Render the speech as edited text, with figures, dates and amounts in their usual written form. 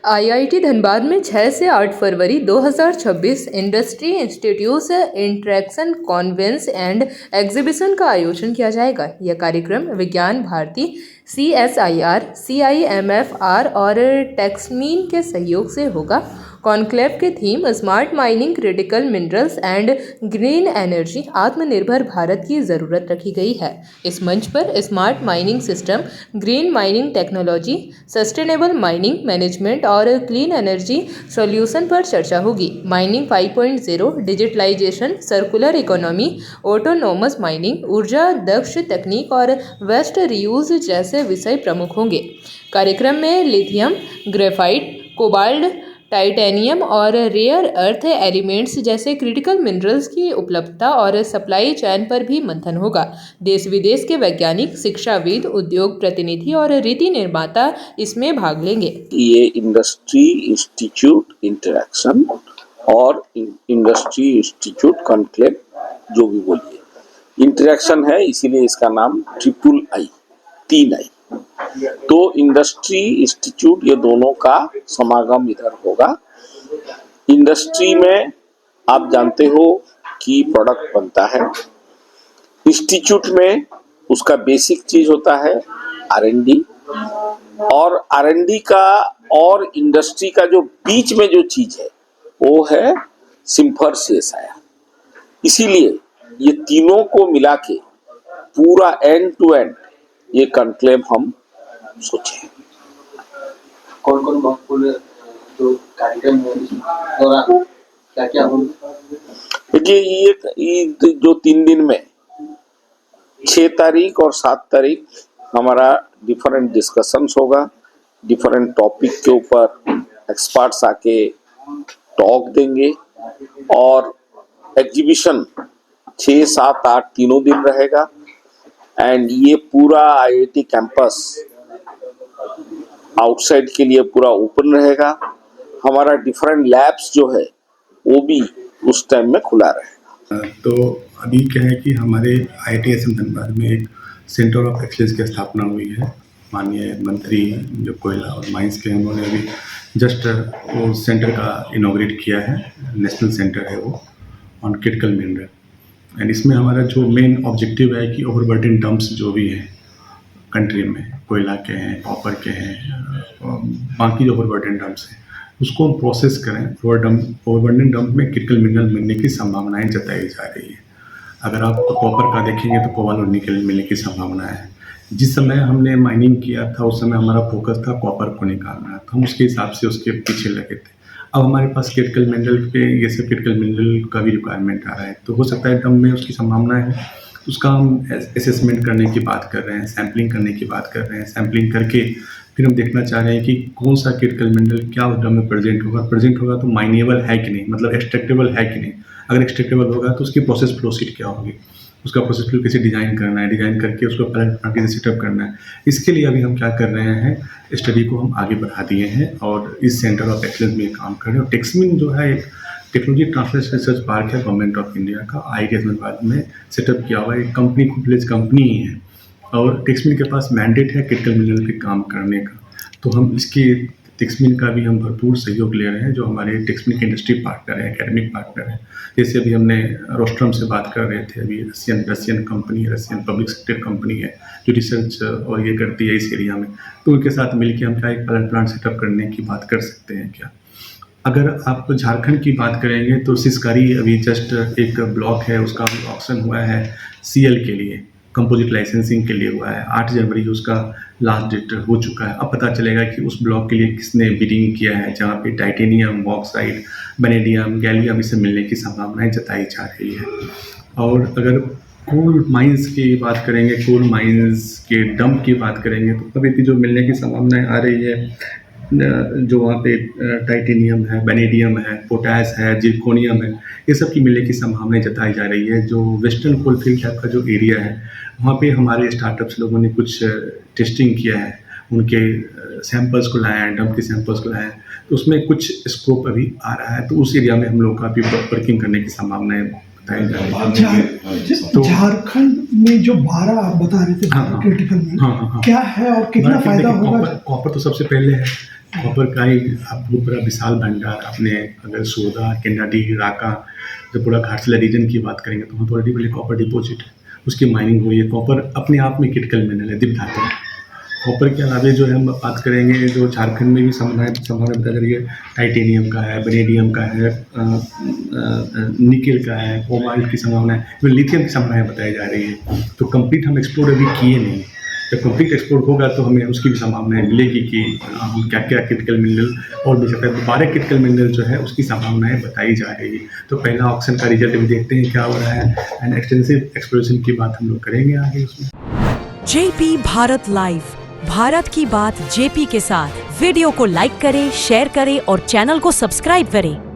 IIT Dhanbad में 6 से 8 फरवरी 2026 industry institute interaction conference and exhibition का आयोजन किया जाएगा। यह कार्यक्रम विज्ञान भारती, CSIR, CIMFR और टेक्समीन के सहयोग से होगा। कॉन्क्लेव के theme smart mining, critical minerals and green energy, आत्मनिर्भर भारत की ज़रूरत रखी गई है। इस मंच पर smart mining system, green mining technology, sustainable mining management और क्लीन एनर्जी सॉल्यूशन पर चर्चा होगी। Mining 5.0, digitalisation, circular economy, autonomous mining, ऊर्जा दक्ष तकनीक और वेस्ट रीयूज जैसे विषय प्रमुख होंगे। कार्यक्रम में लिथियम, ग्रेफाइट, कोबाल्ट, टाइटेनियम और रेयर अर्थ एलिमेंट्स जैसे क्रिटिकल मिनरल्स की उपलब्धता और सप्लाई चेन पर भी मंथन होगा। देश विदेश के वैज्ञानिक, शिक्षाविद, उद्योग प्रतिनिधि और रीति निर्माता इसमें भाग लेंगे। ये इंडस्ट्री इंस्टीट्यूट इंटरेक्शन और इंडस्ट्री इंस्टीट्यूट कॉन्क्लेव, जो भी बोलिए, इंटरेक्शन है, इसीलिए इसका नाम III, 3I। तो इंडस्ट्री इंस्टीट्यूट, ये दोनों का समागम इधर होगा। इंडस्ट्री में आप जानते हो कि प्रोडक्ट बनता है, इंस्टीट्यूट में उसका बेसिक चीज होता है R&D, और R&D का और इंडस्ट्री का जो बीच में जो चीज है वो है सिम्फर CSIR। इसीलिए ये तीनों को मिला के पूरा एंड टू एंड ये कॉन्क्लेव हम सोचे। कौन कौन महत्वपूर्ण जो कार्यक्रम है क्या क्या होंगे? देखिए, ये जो 3 दिन में 6 तारीख और 7 तारीख हमारा डिफरेंट डिस्कशंस होगा। डिफरेंट टॉपिक के ऊपर एक्सपर्ट्स आके टॉक देंगे और एग्जीबिशन 6, 7, 8 तीनों दिन रहेगा। एंड ये पूरा IIT कैंपस आउटसाइड के लिए पूरा ओपन रहेगा। हमारा डिफरेंट लैब्स जो है वो भी उस टाइम में खुला रहेगा। तो अभी क्या है कि हमारे IITSM धनबाद में एक सेंटर ऑफ एक्सीलेंस की स्थापना हुई है। माननीय मंत्री जो कोयला और माइंस के, उन्होंने अभी जस्ट वो सेंटर का इनॉग्रेट किया है। नेशनल सेंटर है वो ऑन क्रिटिकल मिनरल। एंड इसमें हमारा जो मेन ऑब्जेक्टिव है कि ओवरबर्डन डंप्स जो भी हैं कंट्री में, कोयला के हैं, कॉपर के हैं, बाकी जो ओवरबर्डन डंप्स हैं उसको हम प्रोसेस करें। ओवरबर्डन डंप में क्रिटिकल मिनरल मिलने की संभावनाएं जताई जा रही है। अगर आप कॉपर का देखेंगे तो कोबाल्ट और निकल मिलने की संभावना है। जिस समय हमने माइनिंग किया था उस समय हमारा फोकस था कॉपर को निकालना, तो हम उसके हिसाब से उसके पीछे लगे थे। अब हमारे पास क्रिटिकल मिनरल पे ये सब क्रिटिकल मिनरल का भी रिक्वायरमेंट आ रहा है, तो हो सकता है डंप में उसकी संभावना है। उसका हम असेसमेंट करने की बात कर रहे हैं, सैम्पलिंग करने की बात कर रहे हैं। सैम्पलिंग करके फिर हम देखना चाह रहे हैं कि कौन सा क्रिटिकल मिनरल क्या उस डंप में प्रेजेंट होगा तो माइनेबल है कि नहीं, मतलब एक्सट्रैक्टेबल है कि नहीं। अगर एक्सट्रैक्टेबल होगा तो उसकी प्रोसेस फ्लो शीट क्या होगी, उसका प्रोसेस फ्लो कैसे डिज़ाइन करना है, डिज़ाइन करके उसको प्लांट कैसे सेटअप करना है। इसके लिए अभी हम क्या कर रहे हैं, स्टडी को हम आगे बढ़ा दिए हैं और इस सेंटर ऑफ एक्सीलेंस में काम कर रहे हैं। और टेक्समीन जो है एक टेक्नोलॉजी ट्रांसफर रिसर्च पार्क है गवर्नमेंट ऑफ इंडिया का, IIT धनबाद में सेटअप किया हुआ एक कंपनी, खुद कंपनी ही है। और टेक्समीन के पास मैंडेट है क्रिटिकल मिनरल पे काम करने का। तो हम इसके टेक्समीन का भी हम भरपूर सहयोग ले रहे हैं, जो हमारे टेक्समीन के इंडस्ट्री पार्टनर है, एकेडमिक पार्टनर है। जैसे अभी हमने रोस्ट्रम से बात कर रहे थे, अभी रशियन कंपनी है, रशियन पब्लिक सेक्टर कंपनी है जो रिसर्च और ये करती है इस एरिया में। तो उनके साथ मिलकर हम क्या एक प्लांट सेटअप करने की बात कर सकते हैं क्या। अगर आप झारखंड की बात करेंगे तो सिसकारी अभी जस्ट एक ब्लॉक है, उसका भी ऑक्शन हुआ है CL के लिए, कंपोजिट लाइसेंसिंग के लिए हुआ है। 8 जनवरी उसका लास्ट डेट हो चुका है। अब पता चलेगा कि उस ब्लॉक के लिए किसने बिडिंग किया है, जहाँ पे टाइटेनियम, बॉक्साइट, वेनेडियम, गैलियम इसे मिलने की संभावनाएं जताई जा रही है। और अगर कोल माइंस की बात करेंगे, कोल माइंस के डंप की बात करेंगे तो अभी जो मिलने की संभावनाएं आ रही है, जो वहाँ पे टाइटेनियम है, वेनेडियम है, पोटैश है, जिरकोनियम है, ये सब की मिलने की संभावनाएं जताई जा रही है। जो वेस्टर्न कोलफील्ड टाइप का जो एरिया है वहाँ पे हमारे स्टार्टअप्स लोगों ने कुछ टेस्टिंग किया है, उनके सैंपल्स को लाए हैं, डंप के सैंपल्स को लाए हैं, तो उसमें कुछ स्कोप अभी आ रहा है। तो उस एरिया में हम लोग का भी वर्किंग करने की संभावनाएं बताई जा रही है। तो झारखंड में जो 12 आप बता रहे थे क्रिटिकल में क्या है और कितना फायदा होगा? कॉपर तो सबसे पहले है, कॉपर का ही आप बहुत बड़ा विशाल भंडार आपने अगर सोदा, केन्डाडी, राका, जो पूरा घाटशिला रीजन की बात करेंगे तो वहाँ पर ऑलरेडी पहले कॉपर डिपॉजिट है, उसकी माइनिंग हुई है। कॉपर अपने आप में क्रिटिकल मिनरल है, दिव्य धातु है। कॉपर के अलावा जो है हम बात करेंगे, जो झारखंड में भी संभावना बताई जा रही है, टाइटेनियम का है, वेनेडियम का है, निकेल का है, कोबाल्ट की संभावना है, फिर लिथियम की संभावनाएं बताई जा रही है। तो कंप्लीट हम एक्सप्लोर अभी किए नहीं। जब कंप्लीट एक्सप्लोर होगा तो हमें उसकी भी संभावनाएं मिलेगी कि हम क्या क्या क्रिटिकल मिनरल और भी सकते हैं। 12 क्रिटिकल मिनरल जो है उसकी संभावनाएं बताई जा रही है। तो पहला ऑक्शन का रिजल्ट भी देखते हैं क्या हो रहा है, एंड एक्सटेंसिव एक्सप्लोरेशन की बात हम लोग करेंगे आगे उसमें। जेपी भारत लाइव, भारत की बात जेपी के साथ। वीडियो को लाइक करें, शेयर करें और चैनल को सब्सक्राइब करें।